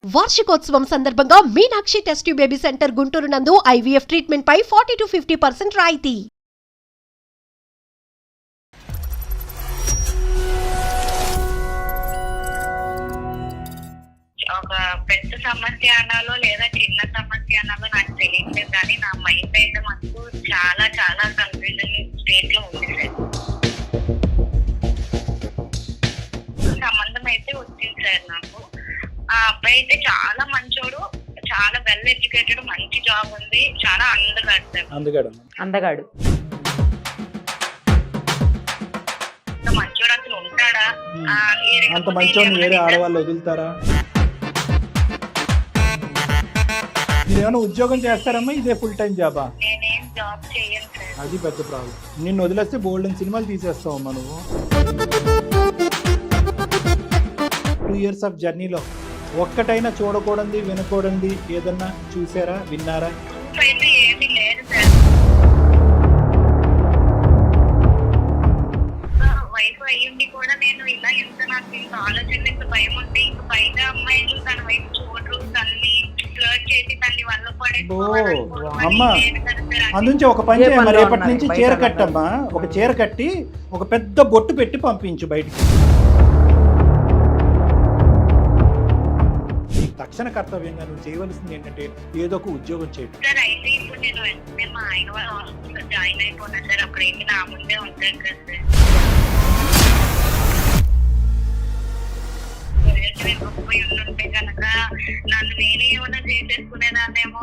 వార్షికోత్సవం సందర్భంగా Meenakshi test tube baby centre Guntur నందు ఐవీఎఫ్ ట్రీట్మెంట్ పై 40-50% రాయితీ. ఒక పెద్ద సమస్య అనాలో లేదా చిన్న సమస్య అనాలో నాకు తెలియట్లేదు, కానీ నా మైండ్ అయితే మాకు చాలా చాలా కన్ఫ్యూజన్ స్టేట్ లో ఉంది సార్. సంబంధం అయితే వచ్చింది సార్ నాకు. ఆ అబ్బాయి అయితే చాలా మంచోడు, చాలా వెల్ ఎడ్యుకేటెడ్, మంచి జాబ్ ఉంది, చాలా అందగాడు. మంచోడు అసలు ఉంటాడా? అంత మంచోడిని వేరే ఆడవాళ్ళు వదులుతారా? మీరు ఏమైనా ఉద్యోగం చేస్తారమ్మా? ఇదే ఫుల్ టైం జాబా? నేనేం జాబ్ చేయను సార్. అది పెద్ద ప్రాబ్లం. నిన్ను వదిలేస్తే బోల్డెన్ సినిమాలు తీసేస్తావమ్మా నువ్వు. 2 years ఆఫ్ జర్నీలో ఒక్కటైనా చూడకూడదు వినకూడదు ఏదన్నా చూసారా, విన్నారా? అయితే ఏమీ లేదు సార్. వైఫ్ అయ్యింది కూడా నేను ఇలా ఎంత నాకు ఇంత ఆలోచన, ఇంత భయం ఉంటే ఇంక బయట అమ్మాయిలు తన వైపు చూడరు, తన్ని ఫ్లర్ట్ చేసి తన్ని వల్ల అమ్మా అందుంచి ఒక పని చేయమ్మా, రేపటి నుంచి చీర కట్టమ్మా, ఒక చీర కట్టి ఒక పెద్ద బొట్టు పెట్టి పంపించు బయటికి. తక్షణ కర్తవ్యంగా నువ్వు చేయవలసింది ఏంటంటే ఏదో ఒక ఉద్యోగం చేయడం. సార్ అయితే ఇప్పుడు నేను వెంటనే మా ఆయన వాళ్ళ హాస్పిటల్ జాయిన్ అయిపోయినా సార్. అప్పుడు ఏంటి నా ముందే ఉంటాను కదా సార్. ఉంటే కనుక నన్ను నేనే ఏమన్నా చేసేసుకునేదాన్నేమో.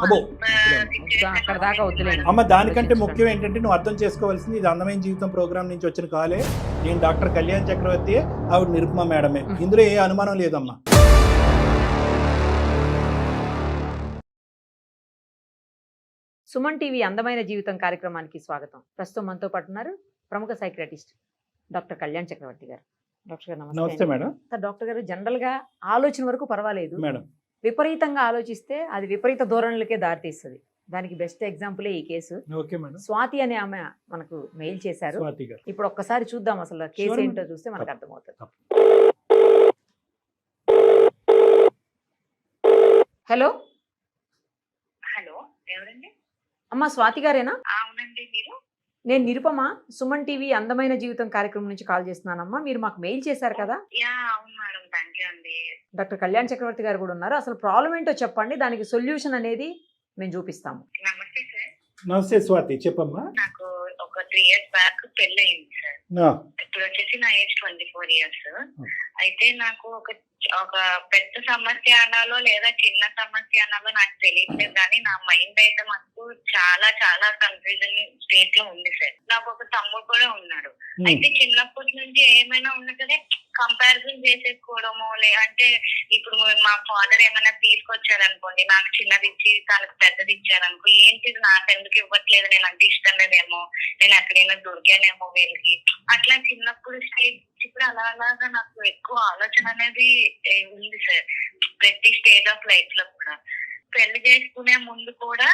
అమ్మ దానికంటే ముఖ్యం ఏంటంటే నువ్వు అర్థం చేసుకోవాల్సింది, ఇది అందమైన జీవితం ప్రోగ్రామ్ నుంచి వచ్చిన కాలే. నేను డాక్టర్ కళ్యాణ్ చక్రవర్తి, ఆవిడ నిరుపమ మేడమే. ఇందులో ఏ అనుమానం లేదమ్మా. సుమన్ టీవీ అందమైన జీవితం కార్యక్రమానికి స్వాగతం. ప్రస్తుతం మనతో పాటు ఉన్నారు ప్రముఖ సైకియాట్రిస్ట్ డాక్టర్ కళ్యాణ్ చక్రవర్తి గారు. డాక్టర్ గారు నమస్తే మేడం. డాక్టర్ గారు, జనరల్ గా ఆలోచన వరకు పర్వాలేదు మేడం, విపరీతంగా ఆలోచిస్తే అది విపరీత ధోరణులకే దారితీస్తుంది. దానికి బెస్ట్ ఎగ్జాంపులే ఈ కేసు. స్వాతి అనే ఆమె మనకు మెయిల్ చేశారు. ఇప్పుడు ఒక్కసారి చూద్దాం అసలు కేసు ఏంటో, చూస్తే మనకు అర్థమవుతుంది. హలో హలో, ఎవరండి? అమ్మా స్వాతి గారేనా? అవునండి. మీరు? నేను నిరుపమ, సుమన్ టీవీ అందమైన జీవితం కార్యక్రమం నుంచి కాల్ చేస్తున్నానమ్మా. మీరు మాకు మెయిల్ చేశారు కదా? అవును మేడం, థ్యాంక్ యూ అండి. డాక్టర్ కళ్యాణ్ చక్రవర్తి గారు కూడా ఉన్నారు. అసలు ప్రాబ్లం ఏంటో చెప్పండి, దానికి సొల్యూషన్ అనేది మేము చూపిస్తాము. నమస్తే సార్. నమస్తే స్వాతి, చెప్పమ్మా. నాకు ఒక 3 years బ్యాక్ పెళ్లి అయింది సార్. ఇప్పుడు వచ్చేసి నా ఏజ్ 24 years. అయితే నాకు ఒక పెద్ద సమస్య అనాలో లేదా చిన్న సమస్య అనాలో నాకు తెలియట్లేదు, కానీ నా మైండ్ అయితే మాకు చాలా చాలా కన్ఫ్యూజన్ స్టేట్ లో ఉంది సార్. నాకు ఒక తమ్ముడు కూడా ఉన్నాడు. అయితే చిన్నప్పటి నుంచి ఏమైనా ఉన్నా సరే కంపారిజన్ చేసేసుకోవడము, లేదంటే ఇప్పుడు మా ఫాదర్ ఏమైనా తీసుకొచ్చారనుకోండి, నాకు చిన్నది ఇచ్చి తనకు పెద్దది ఇచ్చారనుకో, ఏంటిది నాకు ఎందుకు ఇవ్వట్లేదు, నేను అంటే ఇష్టం లేదేమో, నేను ఎక్కడైనా దొరికానేమో వీళ్ళకి, అట్లా చిన్నప్పుడు స్టేజ్. ఇప్పుడు అలాగా నాకు ఎక్కువ ఆలోచన అనేది ఉంది సార్, ప్రతి స్టేజ్ ఆఫ్ లైఫ్ లో కూడా. పెళ్లి చేసుకునే ముందు కూడా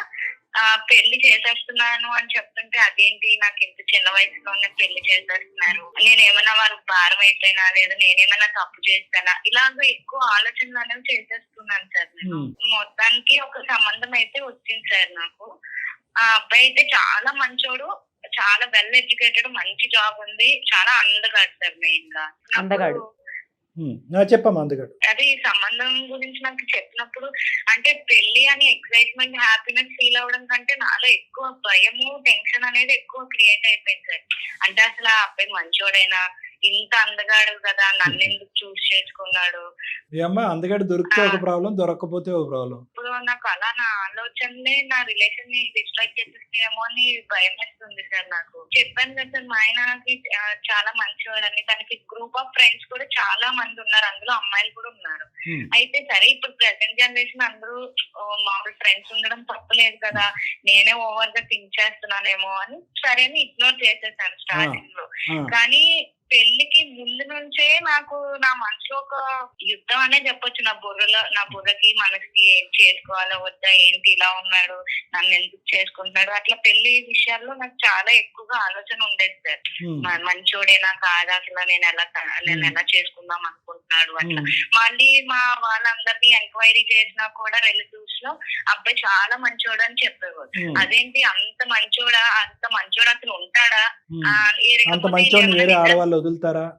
పెళ్లి చేసేస్తున్నాను అని చెప్తుంటే, అదేంటి నాకు ఇంత చిన్న వయసులోనే పెళ్లి చేసేస్తున్నారు, నేనేమైనా వాళ్ళకి భారం అయిపోయినా, లేదా నేనేమైనా తప్పు చేస్తానా, ఇలాగ ఎక్కువ ఆలోచనలు అనేవి చేసేస్తున్నాను సార్. నేను మొత్తానికి ఒక సంబంధం అయితే వచ్చింది సార్ నాకు. ఆ అబ్బాయి అయితే చాలా మంచోడు, చాలా వెల్ ఎడ్యుకేటెడ్, మంచి జాబ్ ఉంది, చాలా అందగాడు సార్. మెయిన్ గా అందగాడు. చెప్పమ్మా. అందగాడు. అదే ఈ సంబంధం గురించి నాకు చెప్పినప్పుడు, అంటే పెళ్లి అని ఎక్సైట్మెంట్, హ్యాపీనెస్ ఫీల్ అవడం కంటే నాలో ఎక్కువ భయము, టెన్షన్ అనేది ఎక్కువ క్రియేట్ అయిపోయింది సార్. అంటే అసలు ఆ అబ్బాయి మంచోడైనా, ఇంత అందగాడు కదా, నన్ను ఎందుకు చూస్ చేసుకున్నాడు? ఏమ్మా, అందగాడు దొరికితే ఒక ప్రాబ్లం, దొరకకపోతే ఒక ప్రాబ్లం. ఇప్పుడు నాకు అలా నా ఆలోచనలే నా రిలేషన్ ని డిస్ట్రాక్ట్ చేసేస్తాయేమో అని భయం వేస్తుంది సార్. నాకు చెప్పాను కదా సార్, మా ఆయనకి చాలా మంచివాడని, తనకి గ్రూప్ ఆఫ్ ఫ్రెండ్స్ కూడా చాలా మంది ఉన్నారు, అందులో అమ్మాయిలు కూడా ఉన్నారు. అయితే సరే, ఇప్పుడు ప్రెసెంట్ జనరేషన్ అందరూ మామూలు ఫ్రెండ్స్ ఉండడం తప్పలేదు కదా, నేనే ఓవర్ గా థింక్ చేస్తున్నానేమో అని సరే అని ఇగ్నోర్ చేసేసాను స్టార్టింగ్ లో. కానీ పెళ్లికి ముందు నుంచే నాకు నా మనసులో ఒక యుద్ధం అనే చెప్పొచ్చు. నా బుర్రకి మనసుకి ఏం చేసుకోవాలో వద్దా, ఏం ఏంటి ఇలా ఉన్నాడు, నన్ను ఎందుకు చేసుకుంటున్నాడు, అట్లా పెళ్లి విషయాల్లో నాకు చాలా ఎక్కువగా ఆలోచన ఉండేది సార్. మంచోడేనా కాదా, అసలు నేను ఎలా చేసుకుందాం అనుకుంటున్నాడు అట్లా. మళ్ళీ మా వాళ్ళందరినీ ఎంక్వైరీ చేసినా కూడా రిలేటివ్స్ లో అబ్బాయి చాలా మంచోడు అని చెప్పేవారు. అదేంటి అంత మంచోడా అసలు ఉంటాడా,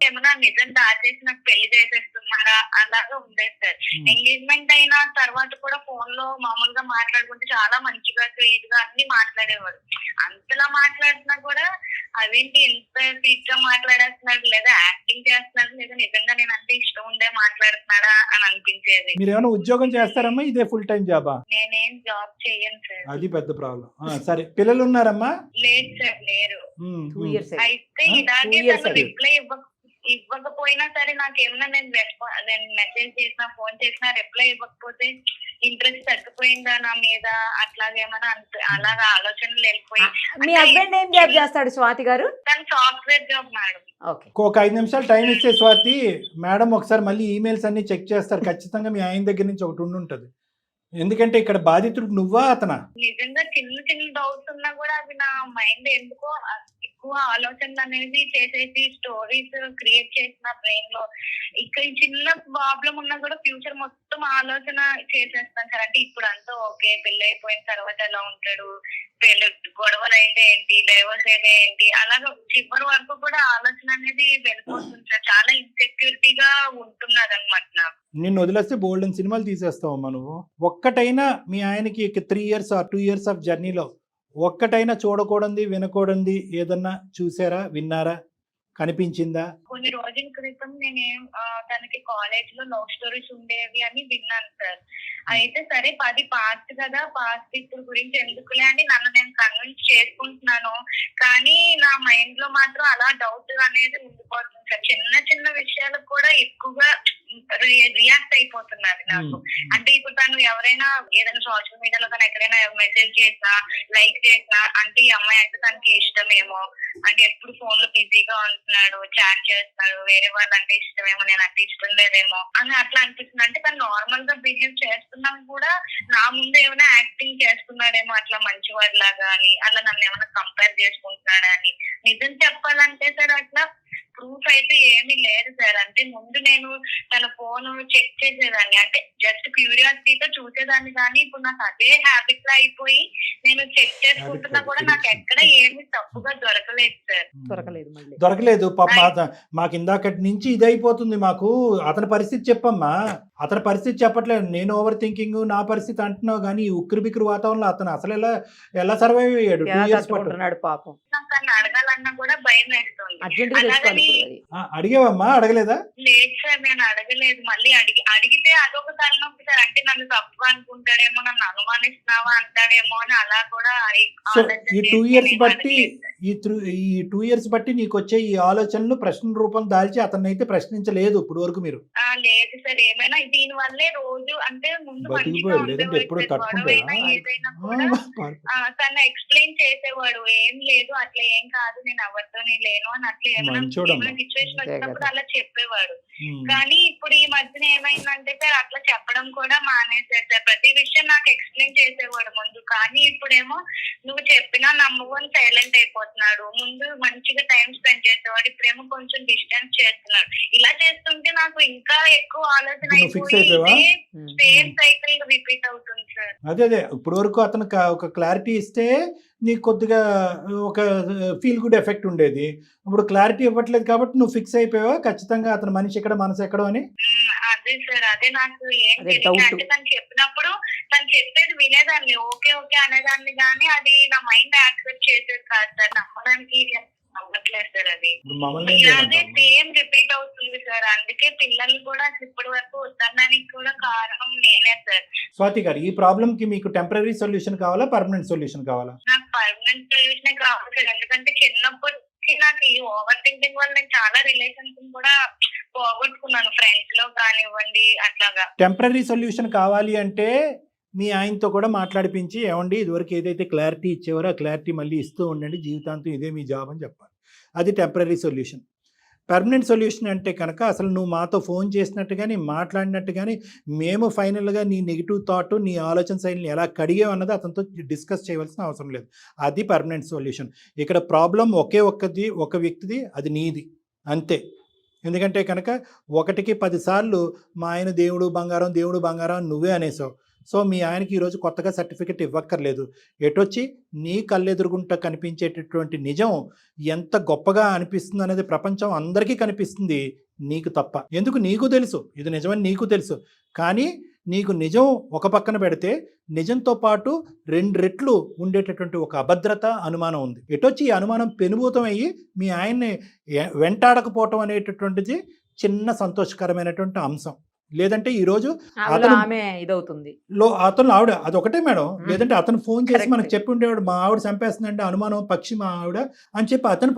ఏమన్నా నిజం దాచేసి నాకు పెళ్లి చేసేస్తున్నాడా అలాగా ఉండేది సార్. ఎంగేజ్మెంట్ అయిన తర్వాత కూడా ఫోన్ లో మామూలుగా మాట్లాడుకుంటే చాలా మంచిగా స్వీట్ గా అన్ని మాట్లాడేవాడు. అంతలా మాట్లాడుతున్నా కూడా అదేంటి ఎంత స్వీట్ గా మాట్లాడేస్తున్నాడు, లేదా యాక్టింగ్ చేస్తున్నాడు, లేదా నిజంగా నేను అంటే ఇష్టం ఉండే మాట్లాడుతున్నాడా అని అనిపించేది. మీరు ఏమైనా ఉద్యోగం చేస్తారమ్మా, ఇదే ఫుల్ టైం జాబా? నేనేం జాబ్ చేయను సార్. అది పెద్ద ప్రాబ్లం. సరే, పిల్లలు ఉన్నారమ్మా? లేదు సార్, లేరు. 2 years అయితే ఇలాగే రిప్లై ఇవ్వకపోయినా సరే నాకేమన్నా నేను మెసేజ్ చేసినా ఫోన్ చేసినా రిప్లై ఇవ్వకపోతే ఇంట్రెస్ట్ తగ్గిపోయిందా నా మీద, అట్లాగేమన్నా అలాగా ఆలోచనలు వెళ్ళిపోయి. మీ హస్బెండ్ ఏం జాబ్ చేస్తాడు స్వాతి గారు? తను సాఫ్ట్వేర్ జాబ్ మేడం. ఒక 5 నిమిషాలు టైం ఇస్తే స్వాతి మేడం ఒకసారి మళ్ళీ ఈమెయిల్స్ అన్ని చెక్ చేస్తారు. ఖచ్చితంగా మీ ఆయన దగ్గర నుంచి ఒకటి ఉండుంటది. ఎందుకంటే ఇక్కడ బాధితుడు నువ్వా అతనా? నిజంగా చిన్న చిన్న డౌట్స్ ఉన్నా కూడా అవి నా మైండ్ ఎందుకో ఎక్కువ ఆలోచనలు అనేది చేసేసి స్టోరీస్ క్రియేట్ చేసిన బ్రెయిన్ లో. ఇక్కడ చిన్న ప్రాబ్లం ఉన్నా కూడా ఫ్యూచర్ మొత్తం ఆలోచన చేసేస్తాను సార్. అంటే ఇప్పుడు అంతా ఓకే, పెళ్లి అయిపోయిన తర్వాత ఎలా ఉంటాడు, గొడవలు అయితే ఏంటి, డైవర్స్ అయితే ఏంటి, అలాగా చివరి వరకు కూడా ఆలోచన అనేది వెళ్ళిపోతుంది సార్. చాలా ఇన్సెక్యూరిటీగా ఉంటున్నది అనమాట నాకు. నిన్ను వదిలేస్తే బోల్డెన్ సినిమాలు తీసేస్తావమ్మా నువ్వు. ఒక్కటైనా మీ ఆయనకి 3 years or 2 years ఆఫ్ జర్నీలో ఒక్కటైనా చూడకూడదు వినకూడదు ఏదన్నా చూసారా, విన్నారా, కనిపించిందా? కొన్ని రోజుల క్రితం నేనేం తనకి కాలేజ్ లో లవ్ స్టోరీస్ ఉండేవి అని విన్నాను సార్. అయితే సరే 10 పాస్ట్ కదా, పాస్ట్ ఇప్పుడు గురించి ఎందుకులే అని నన్ను నేను కన్విన్స్ చేసుకుంటున్నాను. కానీ నా మైండ్ లో మాత్రం అలా డౌట్ అనేది ఉండిపోతుంది సార్. చిన్న చిన్న విషయాలకు కూడా ఎక్కువగా రియాక్ట్ అయిపోతున్నది నాకు. అంటే ఇప్పుడు తను ఎవరైనా ఏదైనా సోషల్ మీడియాలో తను ఎక్కడైనా మెసేజ్ చేసినా, లైక్ చేసినా, అంటే ఈ అమ్మాయి అంటే తనకి ఇష్టమేమో, అంటే ఎప్పుడు ఫోన్ లో బిజీగా ఉంటున్నాడు, చాట్ చేస్తున్నాడు, వేరే వాళ్ళు అంటే ఇష్టమేమో, నేను అంటే ఇష్టం లేదేమో అని అట్లా అనిపిస్తుంది. అంటే తను నార్మల్ గా బిహేవ్ చేస్తున్నాం కూడా నా ముందు ఏమైనా యాక్టింగ్ చేస్తున్నాడేమో అట్లా మంచివాడిలాగా అని, అలా నన్ను ఏమైనా కంపేర్ చేసుకుంటున్నాడా అని. నిజం చెప్పాలంటే సార్ అట్లా ప్రూఫ్ అయితే ఏమీ లేదు సార్. అంటే ముందు నేను తన ఫోన్ చెక్ చేసేదాన్ని, అంటే జస్ట్ క్యూరియాసిటీతో చూసేదాన్ని. కానీ ఇప్పుడు నాకు అదే హ్యాబిట్ లా అయిపోయి నేను చెక్ చేసుకుంటున్నా కూడా నాకు ఎక్కడ ఏమి తప్పుగా దొరకలేదు సార్. దొరకలేదు పాప. మాకు ఇందాకటి నుంచి ఇది అయిపోతుంది. మాకు అతని పరిస్థితి చెప్పమ్మా. అతని పరిస్థితి చెప్పట్లేదు. నేను ఓవర్ థింకింగ్ నా పరిస్థితి అంటున్నావు, కానీ ఉక్కిరి బిక్కిరి వాతావరణంలో అతను అసలు ఎలా సర్వైవ్ అయ్యాడు? 2 years పట్టున్నాడు పాపం. నాకు అడగాలన్నా కూడా భయం వేస్తుంది. అడిగేవమ్మా? అడగలేదా? లేదు సార్, నేను అడగలేదు. మళ్ళీ అడిగితే అదొక తలనొప్పి సార్. అంటే నన్ను తప్పు అనుకుంటాడేమో, నన్ను అనుమానిస్తున్నావా అంటాడేమో అని అలా కూడా. ఈ 2 years బట్టి ఈ 2 years బట్టి నీకు వచ్చే ఈ ఆలోచనలు ప్రశ్న రూపం దాల్చి అతన్ని అయితే ప్రశ్నించలేదు ఇప్పుడు వరకు మీరు? లేదు సార్, ఏమైనా దీని వల్లే రోజు అంటే ముందు ఏదైనా కూడా తను ఎక్స్ప్లెయిన్ చేసేవాడు. ఏం లేదు, అట్లా ఏం కాదు, నేను ఎవరితో లేను అని అట్లా ఏమైనా సిచ్యువేషన్ వచ్చినప్పుడు అలా చెప్పేవాడు. కానీ ఇప్పుడు ఈ మధ్యన ఏమైందంటే సార్ అట్లా చెప్పడం కూడా మానేసాడు సార్. ప్రతి విషయం నాకు ఎక్స్ప్లెయిన్ చేసేవాడు ముందు. కానీ ఇప్పుడేమో నువ్వు చెప్పినా నమ్మవు అని సైలెంట్ అయిపోతున్నాడు. ముందు మంచిగా టైం స్పెండ్ చేసేవాడు, ఇప్పుడేమో కొంచెం డిస్టెన్స్ చేస్తున్నాడు. ఇలా చేస్తుంటే నాకు ఇంకా ఎక్కువ ఆలోచన అయిపోయి సేమ్ సైకిల్ రిపీట్ అవుతుంది సార్. అదే ఇప్పుడు వరకు అతను ఒక క్లారిటీ ఇస్తే నీకు కొద్దిగా ఒక ఫీల్ గుడ్ ఎఫెక్ట్ ఉండేది. ఇప్పుడు క్లారిటీ ఇవ్వట్లేదు కాబట్టి నువ్వు ఫిక్స్ అయిపోయావా ఖచ్చితంగా అతను మనిషి ఎక్కడ మనసు ఎక్కడో అని? అదే సార్, అదే నాకు ఏం తెలియదు. అంటే తను చెప్పినప్పుడు తను చెప్పేది వినేదాన్ని, ఓకే ఓకే అనేదాన్ని, కానీ అది నా మైండ్ యాక్సెప్ట్ చేసేది కాదు సార్. నమ్మడానికి అవ్వట్లేదు సార్. అది ఇలాగే సేమ్ రిపీట్ అవుతుంది సార్. అందుకే పిల్లలు కూడా ఇప్పటి వరకు వద్దడానికి కూడా కారణం నేనే సార్. స్వాతి గారు, ఈ ప్రాబ్లం కి మీకు టెంపరరీ సొల్యూషన్ కావాలా, పర్మనెంట్ సొల్యూషన్ కావాలా? నాకు పర్మనెంట్ సొల్యూషన్ కావాలి సార్. ఎందుకంటే చిన్నప్పటి నాకు ఈ ఓవర్ థింకింగ్ వల్ల నేను చాలా రిలేషన్స్ కూడా పోగొట్టుకున్నాను, ఫ్రెండ్స్ లో కానివ్వండి అట్లాగా. టెంపరరీ సొల్యూషన్ కావాలి అంటే మీ ఆయనతో కూడా మాట్లాడిపించి, ఏమండి ఇదివరకు ఏదైతే క్లారిటీ ఇచ్చేవారో ఆ క్లారిటీ మళ్ళీ ఇస్తూ ఉండండి, జీవితాంతం ఇదే మీ జాబ్ అని చెప్పాలి. అది టెంపరరీ సొల్యూషన్. పర్మనెంట్ సొల్యూషన్ అంటే కనుక అసలు నువ్వు మాతో ఫోన్ చేసినట్టు కానీ మాట్లాడినట్టు కానీ మేము ఫైనల్గా నీ నెగిటివ్ థాట్ నీ ఆలోచన శైలిని ఎలా కడిగావు అన్నది అతనితో డిస్కస్ చేయవలసిన అవసరం లేదు. అది పర్మనెంట్ సొల్యూషన్. ఇక్కడ ప్రాబ్లం ఒక వ్యక్తిది, అది నీది అంతే. ఎందుకంటే కనుక 1కి 10 సార్లు మా ఆయన దేవుడు బంగారం నువ్వే అనేసావు. సో మీ ఆయనకి ఈరోజు కొత్తగా సర్టిఫికెట్ ఇవ్వక్కర్లేదు. ఎటొచ్చి నీ కళ్ళెదురుగుంట కనిపించేటటువంటి నిజం ఎంత గొప్పగా అనిపిస్తుంది అనేది ప్రపంచం అందరికీ కనిపిస్తుంది, నీకు తప్ప. ఎందుకు? నీకు తెలుసు ఇది నిజమని నీకు తెలుసు. కానీ నీకు నిజం ఒక పక్కన పెడితే నిజంతో పాటు 2 రెట్లు ఉండేటటువంటి ఒక అభద్రత, అనుమానం ఉంది. ఎటొచ్చి ఈ అనుమానం పెనుభూతం అయ్యి మీ ఆయన్ని వెంటాడకపోవటం అనేటటువంటిది చిన్న సంతోషకరమైనటువంటి అంశం. లేదంటే ఈరోజు ఆమె ఇదవుతుంది అతను ఆవిడ అదొకటే మేడం. లేదంటే అతను ఫోన్ చేసి మనకు చెప్పి ఉండేవాడు, మా ఆవిడ చంపేస్తుందంటే అనుమానం పక్షి మా ఆవిడ అని చెప్పి అతను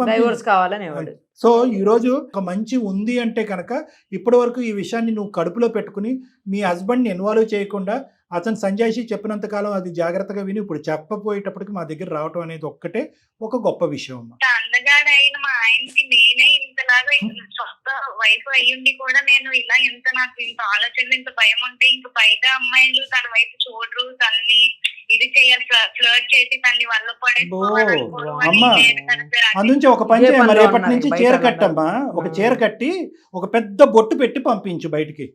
కావాలని. సో ఈరోజు ఒక మంచి ఉంది అంటే కనుక ఇప్పటి వరకు ఈ విషయాన్ని నువ్వు కడుపులో పెట్టుకుని మీ హస్బెండ్ని ఇన్వాల్వ్ చేయకుండా అతను సంజాయిషి చెప్పినంత కాలం అది జాగ్రత్తగా విని ఇప్పుడు చెప్పపోయేటప్పటికి మా దగ్గర రావటం అనేది ఒక్కటే ఒక గొప్ప విషయం. అందగాడైన మా ఆయనకి నేనే ఇంతలాగా సొంత వైఫ్ అయ్యుండి కూడా నేను ఇలా నాకు ఇంత ఆలోచన, ఇంత భయం ఉంటే ఇంక బయట అమ్మాయిలు తన వైపు చూడరు, తన్ని ఇది చేయాలి, ఫ్లర్ట్ చేసి తన్ని వల్ల అందుంచి ఒక పని చేయమ్మా, రేపటి నుంచి చీర కట్టమ్మా, ఒక చీర కట్టి ఒక పెద్ద బొట్టు పెట్టి పంపించు బయటికి.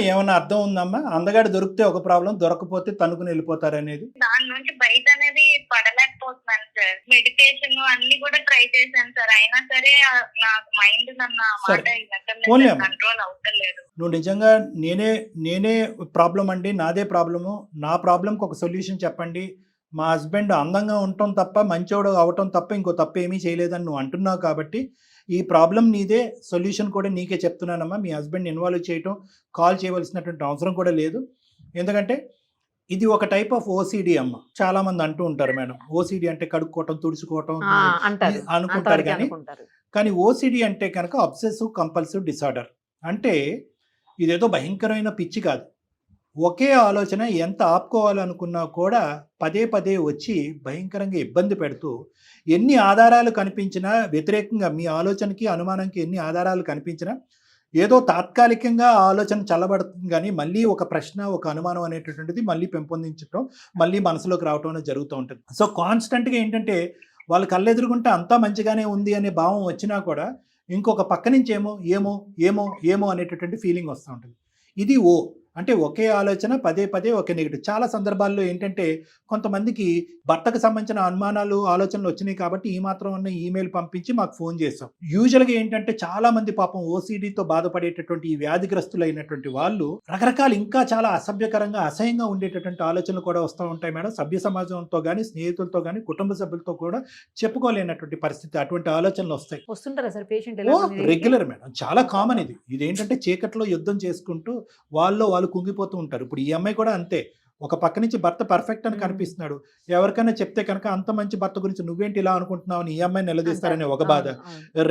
ఏమన్నా అర్థం ఉందమ్మా? అందగాడు దొరికితే ఒక ప్రాబ్లం, దొరకపోతే తనుకుని వెళ్ళిపోతారు అనేది. దాని నుంచి బయట అనేది పడలేకపోతున్నాను సార్. మెడిటేషన్ అన్ని కూడా ట్రై చేశాను సార్, అయినా సరే నాకు మైండ్ కంట్రోల్ అవుతలేదు. నువ్వు నిజంగా నేనే ప్రాబ్లం అండి, నాదే ప్రాబ్లము, నా ప్రాబ్లంకి ఒక సొల్యూషన్ చెప్పండి, మా హస్బెండ్ అందంగా ఉండటం తప్ప మంచోడు అవటం తప్ప ఇంకో తప్ప ఏమీ చేయలేదని నువ్వు అంటున్నావు కాబట్టి ఈ ప్రాబ్లం నీదే, సొల్యూషన్ కూడా నీకే చెప్తున్నానమ్మా. మీ హస్బెండ్ ఇన్వాల్వ్ చేయటం, కాల్ చేయవలసినటువంటి అవసరం కూడా లేదు. ఎందుకంటే ఇది ఒక టైప్ ఆఫ్ ఓసిడి అమ్మ. చాలా మంది అంటూ ఉంటారు మేడం, ఓసిడి అంటే కడుక్కోవటం, తుడుచుకోవటం అనుకుంటారు. కానీ ఓసిడి అంటే కనుక అబ్సెసివ్ కంపల్సివ్ డిసార్డర్. అంటే ఇదేదో భయంకరమైన పిచ్చి కాదు. ఒకే ఆలోచన ఎంత ఆపుకోవాలనుకున్నా కూడా పదే వచ్చి భయంకరంగా ఇబ్బంది పెడుతూ, ఎన్ని ఆధారాలు కనిపించినా వ్యతిరేకంగా మీ ఆలోచనకి అనుమానంకి ఎన్ని ఆధారాలు కనిపించినా ఏదో తాత్కాలికంగా ఆలోచన చల్లబడుతుంది, కానీ మళ్ళీ ఒక ప్రశ్న, ఒక అనుమానం అనేటటువంటిది మళ్ళీ పెంపొందించడం, మళ్ళీ మనసులోకి రావటం అనేది జరుగుతూ ఉంటుంది. సో కాన్స్టెంట్గా ఏంటంటే వాళ్ళు కళ్ళెదురుగుంటే అంతా మంచిగానే ఉంది అనే భావం వచ్చినా కూడా ఇంకొక పక్క నుంచి ఏమో అనేటటువంటి ఫీలింగ్ వస్తూ ఉంటుంది. ఇది అంటే ఒకే ఆలోచన పదే ఒకే నెగిటివ్. చాలా సందర్భాల్లో ఏంటంటే కొంతమందికి భర్తకు సంబంధించిన అనుమానాలు, ఆలోచనలు వచ్చినాయి కాబట్టి ఈ మాత్రం ఉన్న ఈమెయిల్ పంపించి మాకు ఫోన్ చేస్తాం. యూజువల్గా ఏంటంటే చాలా మంది పాపం ఓసిడితో బాధపడేటటువంటి ఈ వ్యాధిగ్రస్తులైనటువంటి వాళ్ళు రకరకాల ఇంకా చాలా అసభ్యకరంగా, అసహ్యంగా ఉండేటటువంటి ఆలోచనలు కూడా వస్తూ ఉంటాయి మేడం. సభ్య సమాజంతో కానీ, స్నేహితులతో కానీ, కుటుంబ సభ్యులతో కూడా చెప్పుకోలేనటువంటి పరిస్థితి, అటువంటి ఆలోచనలు వస్తాయి. వస్తుంటారా సార్ పేషెంట్? రెగ్యులర్ మేడం, చాలా కామన్ ఇది. ఇదేంటంటే చీకట్లో యుద్ధం చేసుకుంటూ వాళ్ళు కుంగిపోతూ ఉంటారు. ఇప్పుడు ఈ అమ్మాయి కూడా అంతే. ఒక పక్క నుంచి భర్త పర్ఫెక్ట్ అని కనిపిస్తున్నాడు, ఎవరికైనా చెప్తే కనుక అంత మంచి భర్త గురించి నువ్వేంటి ఇలా అనుకుంటున్నావు అని ఈ అమ్మాయిని నిలదీస్తారనే ఒక బాధ.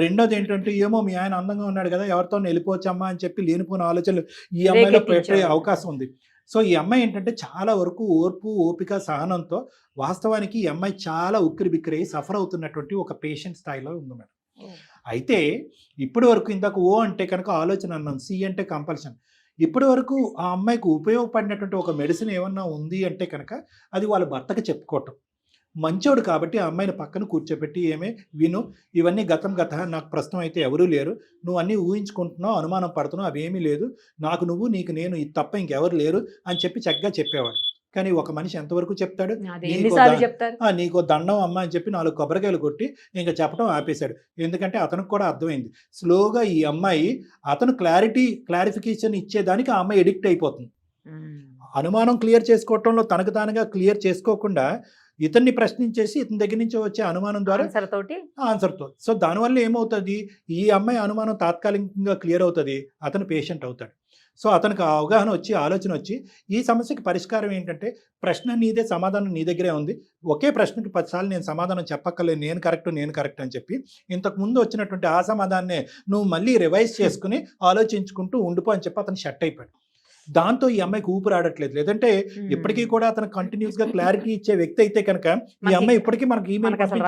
రెండోది ఏంటంటే ఏమో మీ ఆయన అందంగా ఉన్నాడు కదా, ఎవరితో వెళ్ళిపోవచ్చమ్మా అని చెప్పి లేనిపోయిన ఆలోచనలు ఈ అమ్మాయిలో పెట్టే అవకాశం ఉంది. సో ఈ అమ్మాయి ఏంటంటే చాలా వరకు ఓర్పు, ఓపిక, సహనంతో వాస్తవానికి ఈ అమ్మాయి చాలా ఉక్కిరి బిక్కిరి సఫర్ అవుతున్నటువంటి ఒక పేషెంట్ స్థాయిలో ఉంది మేడం. అయితే ఇప్పటి వరకు ఇందాక ఓ అంటే కనుక ఆలోచన అన్నాం, సి అంటే కంపల్షన్. ఇప్పటి వరకు ఆ అమ్మాయికి ఉపయోగపడినటువంటి ఒక మెడిసిన్ ఏమన్నా ఉంది అంటే కనుక అది వాళ్ళ భర్తకి చెప్పుకోవటం. మంచోడు కాబట్టి ఆ అమ్మాయిని పక్కన కూర్చోబెట్టి విను, ఇవన్నీ గతం, నాకు ప్రస్తుతం అయితే ఎవరూ లేరు, నువ్వు అన్నీ ఊహించుకుంటున్నావు, అనుమానం పడుతున్నావు, అవేమీ లేదు, నాకు నువ్వు, నీకు నేను, ఇది తప్ప ఇంకెవరు లేరు అని చెప్పి చక్కగా చెప్పేవాడు. కానీ ఒక మనిషి ఎంతవరకు చెప్తాడు? నీకో దండం అమ్మ అని చెప్పి 4 కొబ్బరికాయలు కొట్టి ఇంకా చెప్పడం ఆపేశాడు. ఎందుకంటే అతనికి కూడా అర్థమైంది. స్లోగా ఈ అమ్మాయి అతను క్లారిఫికేషన్ ఇచ్చేదానికి ఆ అమ్మాయి ఎడిక్ట్ అయిపోతుంది. అనుమానం క్లియర్ చేసుకోవటంలో తనకు తానుగా క్లియర్ చేసుకోకుండా ఇతన్ని ప్రశ్నించేసి ఇతని దగ్గర నుంచి వచ్చే అనుమానం ద్వారా ఆన్సర్తో. సో దానివల్ల ఏమవుతుంది, ఈ అమ్మాయి అనుమానం తాత్కాలికంగా క్లియర్ అవుతుంది, అతను పేషెంట్ అవుతాడు. సో అతనికి అవగాహన వచ్చి, ఆలోచన వచ్చి ఈ సమస్యకి పరిష్కారం ఏంటంటే ప్రశ్న నీదే, సమాధానం నీ దగ్గరే ఉంది, ఒకే ప్రశ్నకి 10 సార్లు నేను సమాధానం చెప్పక్కర్లేదు, నేను కరెక్ట్ అని చెప్పి ఇంతకు ముందు వచ్చినటువంటి ఆ సమాధానాన్ని నువ్వు మళ్ళీ రివైజ్ చేసుకుని ఆలోచించుకుంటూ ఉండిపో అని చెప్పి అతను షట్ అయిపోయాడు. దాంతో ఈ అమ్మాయికి ఊపిరి ఆడట్లేదు. లేదంటే ఇప్పటికీ కూడా అతను కంటిన్యూస్ గా క్లారిటీ ఇచ్చే వ్యక్తి అయితే కనుక ఈ అమ్మాయి ఇప్పటికీ మనకి ఈమెయిల్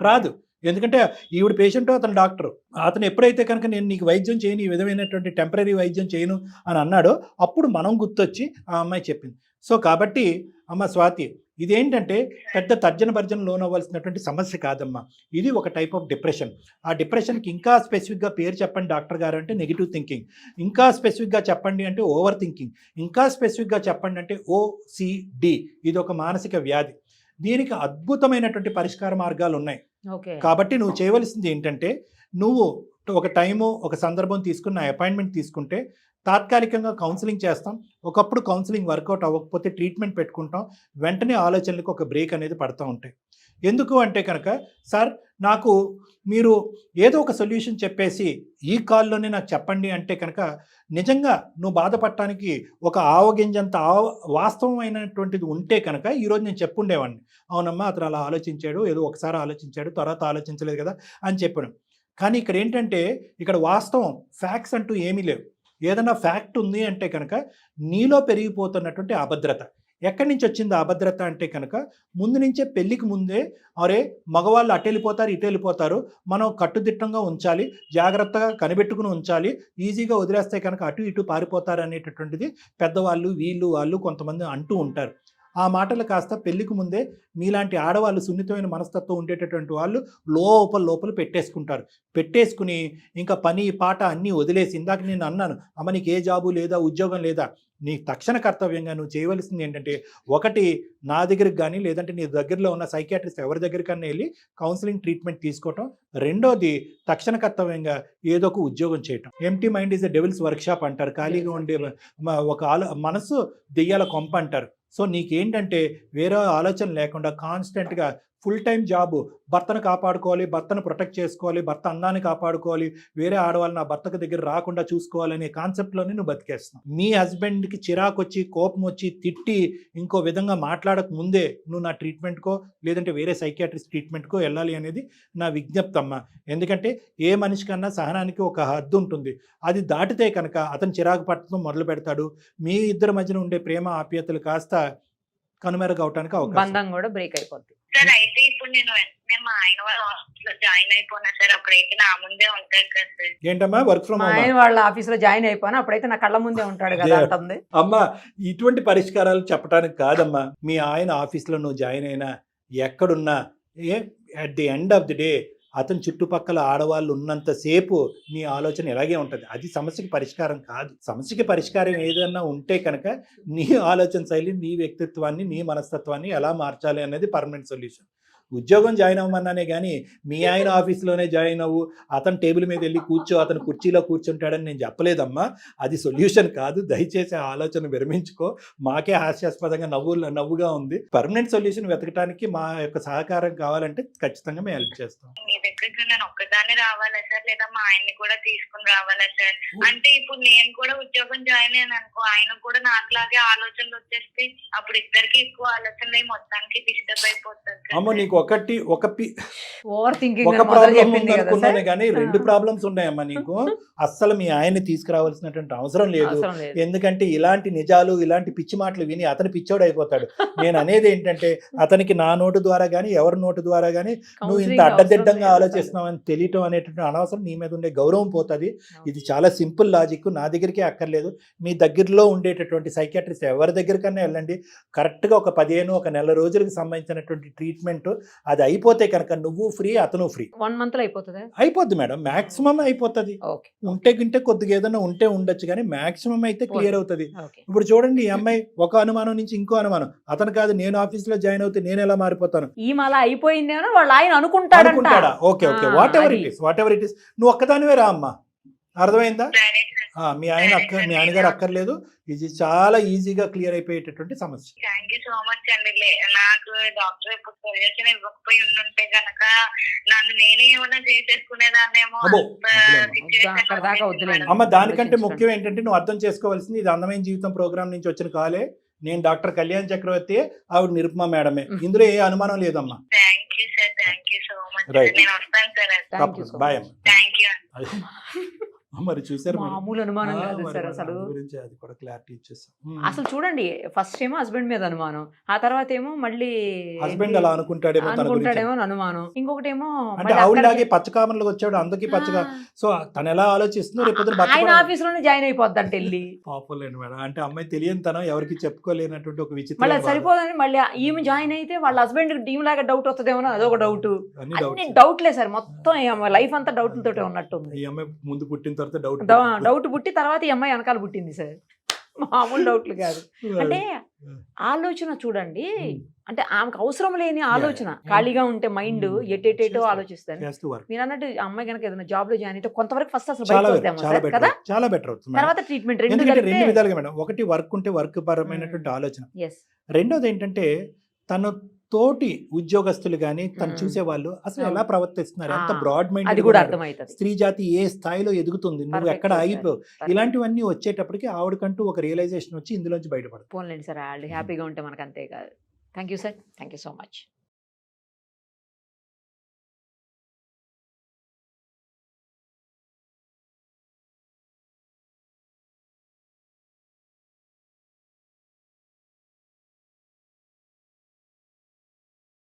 రాదు. ఎందుకంటే ఈవిడ పేషెంట్, అతను డాక్టర్. అతను ఎప్పుడైతే కనుక నేను నీకు వైద్యం చేయను, ఈ విధమైనటువంటి టెంపరీ వైద్యం చేయను అని అన్నాడో అప్పుడు మనం గుర్తొచ్చి ఆ అమ్మాయి చెప్పింది. సో కాబట్టి అమ్మ స్వాతి, ఇదేంటంటే పెద్ద తర్జన భర్జన లోనవ్వాల్సినటువంటి సమస్య కాదమ్మా. ఇది ఒక టైప్ ఆఫ్ డిప్రెషన్. ఆ డిప్రెషన్కి ఇంకా స్పెసిఫిక్గా పేరు చెప్పండి డాక్టర్ గారు అంటే నెగిటివ్ థింకింగ్, ఇంకా స్పెసిఫిక్గా చెప్పండి అంటే ఓవర్ థింకింగ్, ఇంకా స్పెసిఫిక్గా చెప్పండి అంటే OCD. ఇది ఒక మానసిక వ్యాధి. దీనికి అద్భుతమైనటువంటి పరిష్కార మార్గాలు ఉన్నాయి. కాబట్టి నువ్వు చేయవలసింది ఏంటంటే, నువ్వు ఒక టైము ఒక సందర్భం తీసుకున్న అపాయింట్మెంట్ తీసుకుంటే తాత్కాలికంగా కౌన్సిలింగ్ చేస్తాం. ఒకప్పుడు కౌన్సిలింగ్ వర్కౌట్ అవ్వకపోతే ట్రీట్మెంట్ పెట్టుకుంటాం. వెంటనే ఆలోచనలకు ఒక బ్రేక్ అనేది పడుతూ ఉంటాయి. ఎందుకు అంటే కనుక, సార్ నాకు మీరు ఏదో ఒక సొల్యూషన్ చెప్పేసి ఈ కాల్లోనే నాకు చెప్పండి అంటే కనుక నిజంగా నువ్వు బాధపడటానికి ఒక ఆవగింజంత వాస్తవమైనటువంటిది ఉంటే కనుక ఈరోజు నేను చెప్పుండేవాడిని. అవునమ్మా అతను అలా ఆలోచించాడు, ఏదో ఒకసారి ఆలోచించాడు, తర్వాత ఆలోచించలేదు కదా అని చెప్పాను. కానీ ఇక్కడ ఏంటంటే, ఇక్కడ వాస్తవం ఫ్యాక్ట్స్ అంటూ ఏమీ లేవు. ఏదైనా ఫ్యాక్ట్ ఉంది అంటే కనుక నీలో పెరిగిపోతున్నటువంటి అభద్రత. ఎక్కడి నుంచి వచ్చింది అభద్రత అంటే కనుక, ముందు నుంచే పెళ్ళికి ముందే అరే మగవాళ్ళు అటు వెళ్ళిపోతారు ఇటు వెళ్ళిపోతారు, మనం కట్టుదిట్టంగా ఉంచాలి, జాగ్రత్తగా కనిపెట్టుకుని ఉంచాలి, ఈజీగా వదిలేస్తే కనుక అటు ఇటు పారిపోతారు అనేటటువంటిది పెద్దవాళ్ళు వాళ్ళు కొంతమంది అంటూ ఉంటారు. ఆ మాటలు కాస్త పెళ్ళికి ముందే మీలాంటి ఆడవాళ్ళు సున్నితమైన మనస్తత్వం ఉండేటటువంటి వాళ్ళు లోపల పెట్టేసుకుంటారు. పెట్టేసుకుని ఇంకా పని పాట అన్నీ వదిలేసి, ఇందాక నేను అన్నాను అమ్మ నీకు ఏ జాబు లేదా ఉద్యోగం లేదా, నీ తక్షణ కర్తవ్యంగా నువ్వు చేయవలసింది ఏంటంటే, ఒకటి నా దగ్గరికి కానీ లేదంటే నీ దగ్గరలో ఉన్న సైకియాట్రిస్ట్ ఎవరి దగ్గరికన్నా వెళ్ళి కౌన్సిలింగ్ ట్రీట్మెంట్ తీసుకోవటం. రెండోది తక్షణ కర్తవ్యంగా ఏదో ఒక ఉద్యోగం చేయటం. Empty mind is a devils workshop అంటారు. ఖాళీగా ఉండే ఒక మనసు దెయ్యాల కొంప అంటారు. సో నీకేంటంటే వేరే ఆలోచన లేకుండా కాన్స్టెంట్గా ఫుల్ టైం జాబు, భర్తను కాపాడుకోవాలి, భర్తను ప్రొటెక్ట్ చేసుకోవాలి, భర్త అందాన్ని కాపాడుకోవాలి, వేరే ఆడవాళ్ళు నా భర్తకు దగ్గర రాకుండా చూసుకోవాలనే కాన్సెప్ట్లోనే నువ్వు బతికేస్తున్నావు. మీ హస్బెండ్కి చిరాకు వచ్చి కోపం వచ్చి తిట్టి ఇంకో విధంగా మాట్లాడక ముందే నువ్వు నా ట్రీట్మెంట్కో లేదంటే వేరే సైకియాట్రిస్ట్ ట్రీట్మెంట్కో వెళ్ళాలి అనేది నా విజ్ఞప్తి అమ్మ. ఎందుకంటే ఏ మనిషికన్నా సహనానికి ఒక హద్దు ఉంటుంది. అది దాటితే కనుక అతను చిరాకు పట్టడం మొదలు పెడతాడు. మీ ఇద్దరి మధ్యన ఉండే ప్రేమ ఆప్యాయతలు కాస్త కనుమరుగవటానికి అవకాశం, బంధం కూడా బ్రేక్ అయిపోద్ది. సార్ అయితే ఇప్పుడు నేను వెంటనే మా ఆయన వాళ్ళ ఆఫీస్ లో జాయిన్ అయిపోయినా సార్, అప్పుడైతే నా ముందే ఉంటాడు కదా సార్. ఏంటమ్మా వర్క్ ఫ్రమ్ హోమ్? ఆయన వాళ్ళ ఆఫీస్ లో జాయిన్ అయిపోయినా అప్పుడైతే నా కళ్ళ ముందే ఉంటాడు కదా అంటుంది. అమ్మా ఇటువంటి పరిష్కారాలు చెప్పడానికి కాదమ్మా. మీ ఆయన ఆఫీస్లో నువ్వు జాయిన్ అయినా ఎక్కడున్నా at the end of the day అతని చుట్టుపక్కల ఆడవాళ్ళు ఉన్నంతసేపు నీ ఆలోచన ఎలాగే ఉంటుంది. అది సమస్యకి పరిష్కారం కాదు. సమస్యకి పరిష్కారం ఏదన్నా ఉంటే కనుక నీ ఆలోచన శైలి, నీ వ్యక్తిత్వాన్ని, నీ మనస్తత్వాన్ని ఎలా మార్చాలి అనేది పర్మనెంట్ సొల్యూషన్. ఉద్యోగం జాయిన్ అవ్వమన్నానే కానీ మీ ఆయన ఆఫీస్లోనే జాయిన్ అవ్వు, అతను టేబుల్ మీద వెళ్ళి కూర్చో, అతను కుర్చీలో కూర్చుంటాడని నేను చెప్పలేదమ్మా. అది సొల్యూషన్ కాదు. దయచేసి ఆ ఆలోచన విరమించుకో. మాకే హాస్యాస్పదంగా నవ్వుగా ఉంది. పర్మనెంట్ సొల్యూషన్ వెతకడానికి మా యొక్క సహకారం కావాలంటే ఖచ్చితంగా మేము హెల్ప్ చేస్తాం. మీ దగ్గరికి నేను ఒక్కదాన్ని రావాలా సార్, లేదా మా ఆయన్ని కూడా తీసుకుని రావాలా సార్? అంటే ఇప్పుడు నేను కూడా ఉద్యోగం జాయిన్ అయ్యాను అనుకో, ఆయన కూడా నాకులాగే ఆలోచనలు వచ్చేస్తే అప్పుడు ఇద్దరికి ఎక్కువ ఆలోచనలు మొత్తానికి డిస్టర్బ్ అయిపోతుంది. అమ్మో నీకు ఒక థింకింగ్ ప్రాబ్లం ఉందనుకున్నానే కానీ 2 ప్రాబ్లమ్స్ ఉన్నాయమ్మా నీకు. అస్సలు మీ ఆయన్ని తీసుకురావాల్సినటువంటి అవసరం లేదు. ఎందుకంటే ఇలాంటి నిజాలు, ఇలాంటి పిచ్చి మాటలు విని అతను పిచ్చోడు అయిపోతాడు. నేను అనేది ఏంటంటే, అతనికి నా నోటు ద్వారా కానీ ఎవరి నోటు ద్వారా కానీ నువ్వు ఇంత అడ్డదిడ్డంగా ఆలోచిస్తున్నావు అని తెలియటం అనేటువంటి అనవసరం. నీ మీద ఉండే గౌరవం పోతుంది. ఇది చాలా సింపుల్ లాజిక్. నా దగ్గరికే అక్కర్లేదు. మీ దగ్గరలో ఉండేటటువంటి సైకియాట్రిస్ట్ ఎవరి దగ్గరికన్నా వెళ్ళండి. కరెక్ట్గా ఒక 15 నెల రోజులకు సంబంధించినటువంటి ట్రీట్మెంట్ అది అయిపోతే కనుక నువ్వు ఫ్రీ, అతను ఫ్రీ. 1 month లో అయిపోతుంది. అయిపోద్ది మేడం, మాక్సిమం అయిపోతుంది. ఉంటే కొద్దిగా ఏదైనా ఉండొచ్చు కానీ మాక్సిమం అయితే క్లియర్ అవుతుంది. ఇప్పుడు చూడండి, ఈ అమ్మాయి ఒక అనుమానం నుంచి ఇంకో అనుమానం, అతను కాదు నేను ఆఫీస్ లో జాయిన్ అవుతే నేను ఎలా మారిపోతాను, ఈ మళ్ళీ అయిపోయిందేమో వాళ్ళ ఆయన అనుకుంటాడా. Okay whatever it is నువ్వు ఒక్కదానివే రా అమ్మా. అర్థమైందా? మీ ఆయన గారు అక్కర్లేదు. ఇది చాలా ఈజీగా క్లియర్ అయిపోయేటటువంటి సమస్య. థ్యాంక్ యూ సో మచ్ అండి. నాకు డాక్టర్ ఇప్పుడు సొల్యూషన్ ఇవ్వకపోయి ఉంటే కనుక నన్ను నేనే ఏమైనా చేసేసుకునేదాన్నేమో. అమ్మ దానికంటే ముఖ్యం ఏంటంటే నువ్వు అర్థం చేసుకోవాల్సింది, ఇది అందమైన జీవితం ప్రోగ్రామ్ నుంచి వచ్చిన కాలే. నేను డాక్టర్ కళ్యాణ్ చక్రవర్తి, ఆవిడ నిరుపమ మేడమే. ఇందులో ఏ అనుమానం లేదమ్మా. Thank you sir, thank you so much. నేను వస్తాను సార్. బాయ్ అమ్మ. Thank you. మరి చూసారు మేడం. మామూలు అనుమానం ఆ, కాదు మరి సార్ మన అసలు. దాని గురించి అది కూడా క్లారిటీ ఇచ్చేస్తాం. అసలు చూడండి, ఫస్ట్ ఏమో హస్బెండ్ మీద అనుమానం, ఆ తర్వాత ఏమో మళ్ళీ హస్బెండ్ అలా అనుకుంటాడేమో తన గురించి. అనుకుంటాడేమో అని అనుమానం, ఇంకొకటేమో అంటే ఆవిడలాగే పచ్చకామర్లకు వచ్చాడు, అందరికి పచ్చగా. సో తను ఎలా ఆలోచిస్తుందో రేపు ఆయన ఆఫీస్ లోనే జాయిన్ అయిపోద్దంట వెళ్ళి. పాపలేండి మేడం. అంటే అమ్మాయి తెలియని తనం, ఎవరికి చెప్పుకోలేనటువంటి ఒక మళ్ళీ విచిత్రం. అది సరిపోదని మళ్ళీ ఈమె జాయిన్ అయితే వాళ్ళ హస్బెండ్ టీం లాగా డౌట్ వస్తుందేమో అదొక డౌట్. అన్ని అన్ని డౌట్స్. డౌట్లే సార్, మొత్తం లైఫ్ అంతా డౌట్లతోటే ఉన్నట్టుంది. ఈ అమ్మాయి ముందు పుట్టిన తర్వాత డౌట్ పుట్టి తర్వాత ఈ అమ్మాయి వెనకాల పుట్టింది సార్, మామూలు డౌట్లు కాదు. అంటే ఆలోచన చూడండి, అంటే ఆమెకు అవసరం లేని ఆలోచన, ఖాళీగా ఉంటే మైండ్ ఎటేటో ఆలోచిస్తాను. మీరు అన్నట్టు అమ్మాయి కనుక ఏదైనా జాబ్ లో జాయిన్ అయితే కొంతవరకు ఫస్ట్ అసలు చాలా బయటకు వద్దాము సార్ కదా, చాలా బెటర్ అవుతుంది మేడం. తర్వాత ట్రీట్మెంట్ ఎందుకంటే రెండు రెండు విధాలుగా మేడం. ఒకటి వర్క్ ఉంటే వర్క్ పరమైనటువంటి ఆలోచన. ఎస్. రెండోది ఏంటంటే తను తోటి ఉద్యోగస్తులు గాని తను చూసే వాళ్ళు అసలు ఎలా ప్రవర్తిస్తున్నారు, ఎంత బ్రాడ్ మైండ్, అది కూడా అర్థమవుతుంది. స్త్రీ జాతి ఏ స్థాయిలో ఎదుగుతుంది, నువ్వు ఎక్కడ ఆగిపోవు, ఇలాంటివన్నీ వచ్చేటప్పటికి ఆవిడకంటూ ఒక రియలైజేషన్ వచ్చి ఇందులోంచి బయటపడదు. పోన్లేండి సార్, వాళ్ళు హ్యాపీగా ఉంటే మనకు అంతే కాదు. Thank you sir, thank you so much.